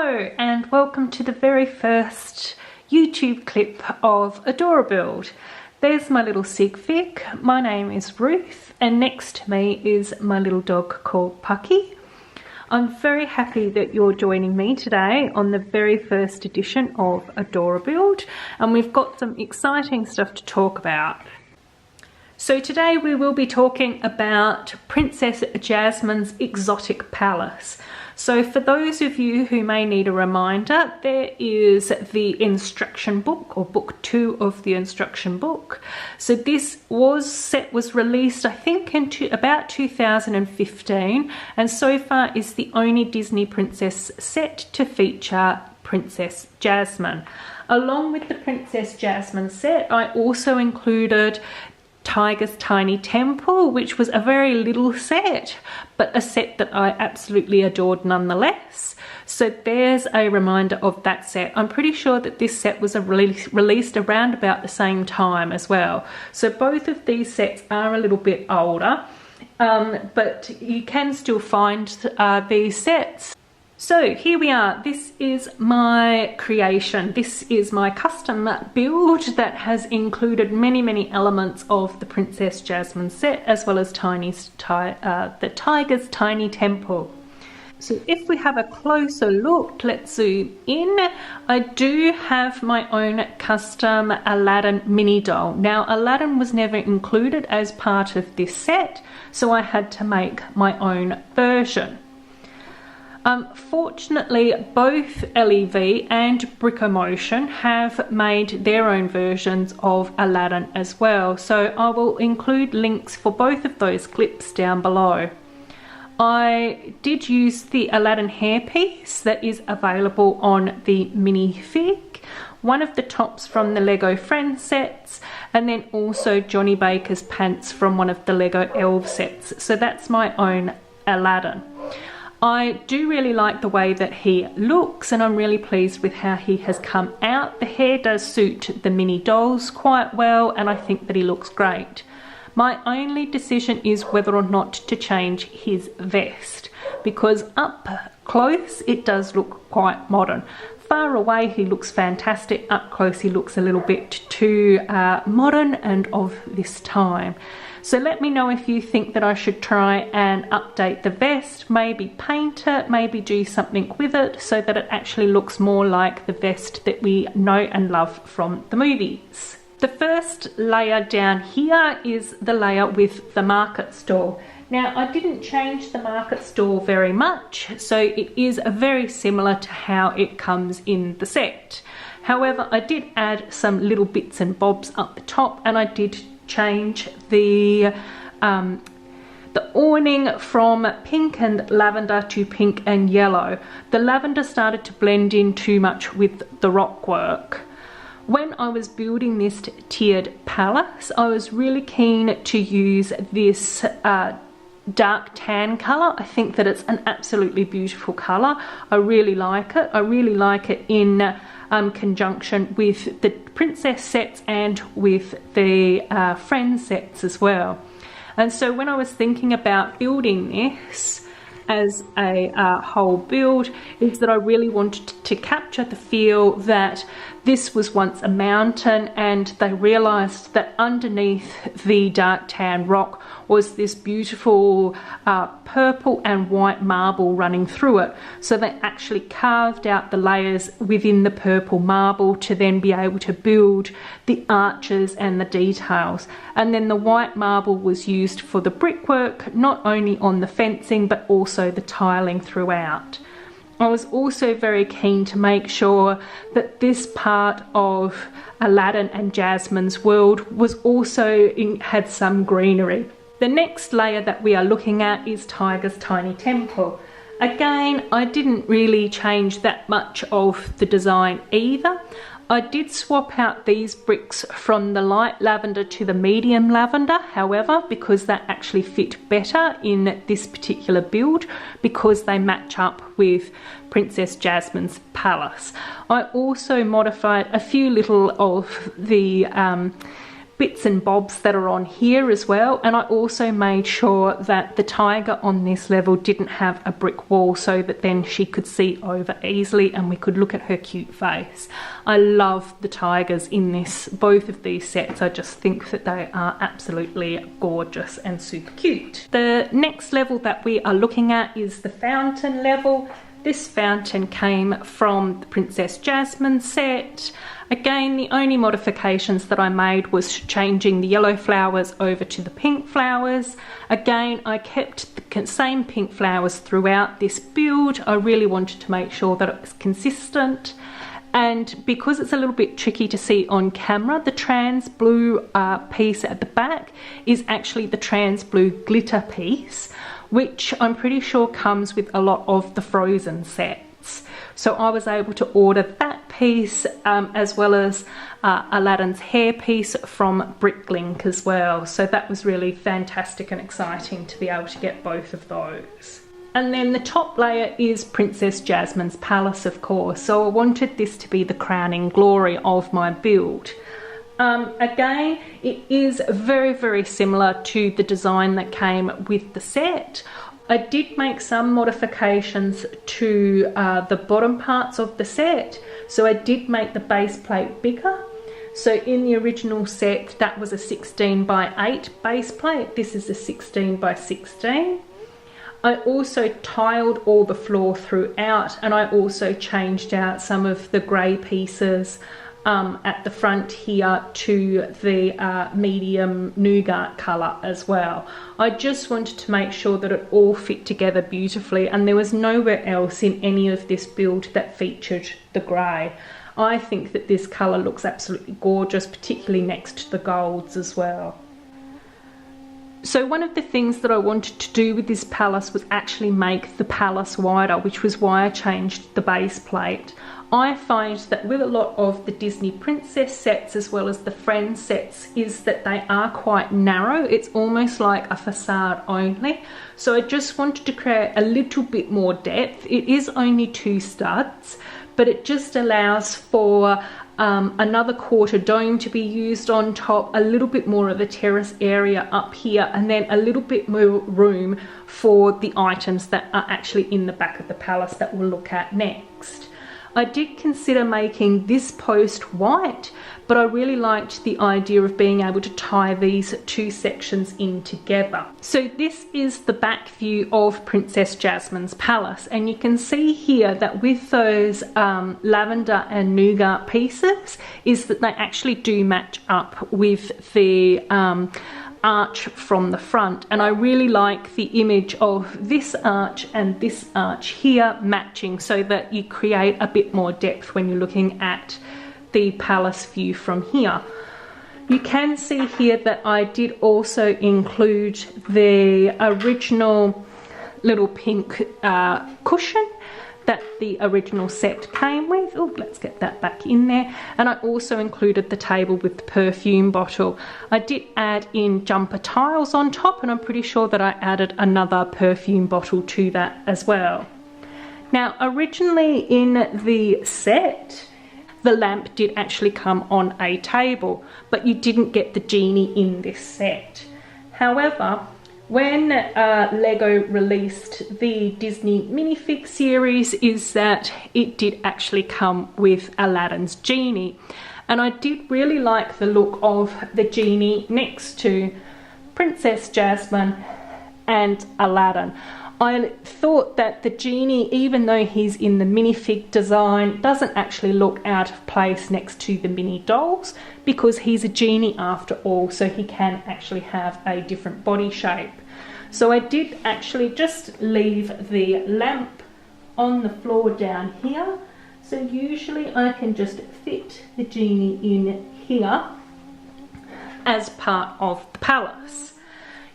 Hello and welcome to the very first YouTube clip of Adorabuild. There's my little sig fig. My name is Ruth and next to me is my little dog called Pucky. I'm very happy that you're joining me today on the very first edition of Adorabuild, and we've got some exciting stuff to talk about. So today we will be talking about Princess Jasmine's exotic palace. So for those of you who may need a reminder, there is the instruction book, or book 2 of the instruction book. So this set was released, I think, in about 2015, and so far is the only Disney princess set to feature Princess Jasmine. Along with the Princess Jasmine set, I also included Tiger's Tiny Temple, which was a very little set, but a set that I absolutely adored nonetheless. So there's a reminder of that set. I'm pretty sure that this set was released around about the same time as well. So both of these sets are a little bit older, but you can still find these sets. So here we are. This is my creation. This is my custom build that has included many elements of the Princess Jasmine set, as well as the Tiger's Tiny Temple. So if we have a closer look, let's zoom in. I do have my own custom Aladdin mini doll. Now Aladdin was never included as part of this set, so I had to make my own version. Fortunately, both LEV and Brickomotion have made their own versions of Aladdin as well, so I will include links for both of those clips down below. I did use the Aladdin hairpiece that is available on the minifig, one of the tops from the Lego Friends sets, and then also Johnny Baker's pants from one of the Lego Elves sets. So that's my own Aladdin. I do really like the way that he looks, and I'm really pleased with how he has come out. The hair does suit the mini dolls quite well, and I think that he looks great. My only decision is whether or not to change his vest, because up close it does look quite modern. Far away he looks fantastic, up close he looks a little bit too modern and of this time. So let me know if you think that I should try and update the vest, maybe paint it, maybe do something with it so that it actually looks more like the vest that we know and love from the movies. The first layer down here is the layer with the market stall. Now I didn't change the market stall very much, so it is very similar to how it comes in the set. However, I did add some little bits and bobs up the top, and I did change the awning from pink and lavender to pink and yellow. The lavender started to blend in too much with the rock work. When I was building this tiered palace, I was really keen to use this dark tan color. I think that it's an absolutely beautiful color. I really like it. I really like it in conjunction with the princess sets and with the friend sets as well. And so when I was thinking about building this as a whole build, is that I really wanted to capture the feel that this was once a mountain, and they realized that underneath the dark tan rock was this beautiful purple and white marble running through it. So they actually carved out the layers within the purple marble to then be able to build the arches and the details. And then the white marble was used for the brickwork, not only on the fencing but also the tiling throughout. I was also very keen to make sure that this part of Aladdin and Jasmine's world was also had some greenery. The next layer that we are looking at is Tiger's Tiny Temple. Again, I didn't really change that much of the design either. I did swap out these bricks from the light lavender to the medium lavender, however, because that actually fit better in this particular build because they match up with Princess Jasmine's palace. I also modified a few little of the bits and bobs that are on here as well, and I also made sure that the tiger on this level didn't have a brick wall so that then she could see over easily and we could look at her cute face. I love the tigers in both of these sets. I just think that they are absolutely gorgeous and super cute. The next level that we are looking at is the fountain level. This fountain came from the Princess Jasmine set. Again, the only modifications that I made was changing the yellow flowers over to the pink flowers. Again, I kept the same pink flowers throughout this build. I really wanted to make sure that it was consistent. And because it's a little bit tricky to see on camera, the trans blue piece at the back is actually the trans blue glitter piece, which I'm pretty sure comes with a lot of the Frozen sets. So I was able to order that piece as well as Aladdin's hair piece from Bricklink as well. So that was really fantastic and exciting to be able to get both of those. And then the top layer is Princess Jasmine's palace, of course. So I wanted this to be the crowning glory of my build. Again, it is very, very similar to the design that came with the set. I did make some modifications to the bottom parts of the set. So I did make the base plate bigger. So in the original set, that was a 16 by 8 base plate. This is a 16 by 16. I also tiled all the floor throughout, and I also changed out some of the grey pieces at the front here to the medium nougat colour as well. I just wanted to make sure that it all fit together beautifully, and there was nowhere else in any of this build that featured the grey. I think that this colour looks absolutely gorgeous, particularly next to the golds as well. So one of the things that I wanted to do with this palace was actually make the palace wider, which was why I changed the base plate. I find that with a lot of the Disney Princess sets as well as the Friends sets is that they are quite narrow. It's almost like a facade only. So I just wanted to create a little bit more depth. It is only 2 studs, but it just allows for another quarter dome to be used on top, a little bit more of a terrace area up here, and then a little bit more room for the items that are actually in the back of the palace that we'll look at next. I did consider making this post white, but I really liked the idea of being able to tie these 2 sections in together. So this is the back view of Princess Jasmine's palace, and you can see here that with those lavender and nougat pieces is that they actually do match up with the arch from the front, and I really like the image of this arch and this arch here matching so that you create a bit more depth when you're looking at the palace view from here. You can see here that I did also include the original little pink cushion that the original set came with. Oh, let's get that back in there. And I also included the table with the perfume bottle. I did add in jumper tiles on top, and I'm pretty sure that I added another perfume bottle to that as well. Now, originally in the set, the lamp did actually come on a table, but you didn't get the genie in this set. However, when Lego released the Disney minifig series, is that it did actually come with Aladdin's genie, and I did really like the look of the genie next to Princess Jasmine and Aladdin. I thought that the genie, even though he's in the minifig design, doesn't actually look out of place next to the mini dolls, because he's a genie after all, so he can actually have a different body shape. So I did actually just leave the lamp on the floor down here. So usually I can just fit the genie in here as part of the palace.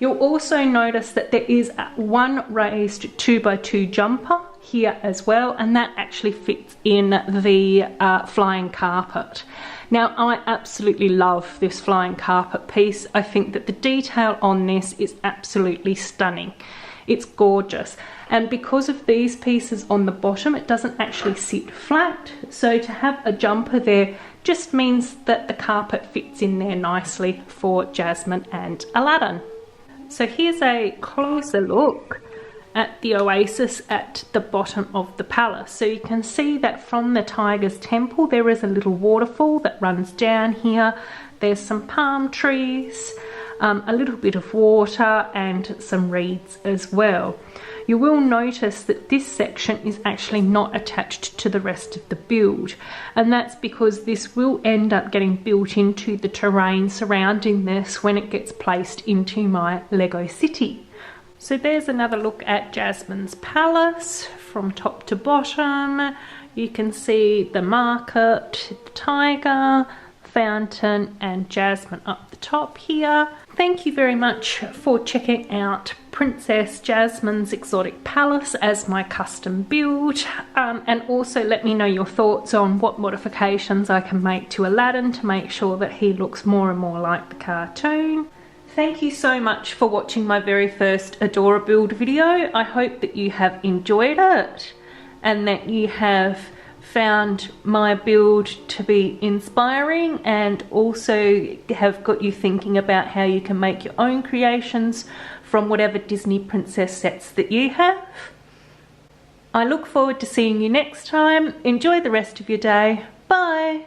You'll also notice that there is one raised 2x2 jumper here as well, and that actually fits in the flying carpet. Now, I absolutely love this flying carpet piece. I think that the detail on this is absolutely stunning. It's gorgeous. And because of these pieces on the bottom, it doesn't actually sit flat. So to have a jumper there just means that the carpet fits in there nicely for Jasmine and Aladdin. So here's a closer look at the oasis at the bottom of the palace. So you can see that from the tiger's temple there is a little waterfall that runs down here. There's some palm trees, a little bit of water and some reeds as well. You will notice that this section is actually not attached to the rest of the build, and that's because this will end up getting built into the terrain surrounding this when it gets placed into my Lego city. So there's another look at Jasmine's palace from top to bottom. You can see the market, the tiger, fountain and Jasmine up the top here. Thank you very much for checking out Princess Jasmine's exotic palace as my custom build, and also let me know your thoughts on what modifications I can make to Aladdin to make sure that he looks more and more like the cartoon. Thank you so much for watching my very first Adorabuild video. I hope that you have enjoyed it and that you have found my build to be inspiring and also have got you thinking about how you can make your own creations from whatever Disney princess sets that you have. I look forward to seeing you next time. Enjoy the rest of your day. Bye!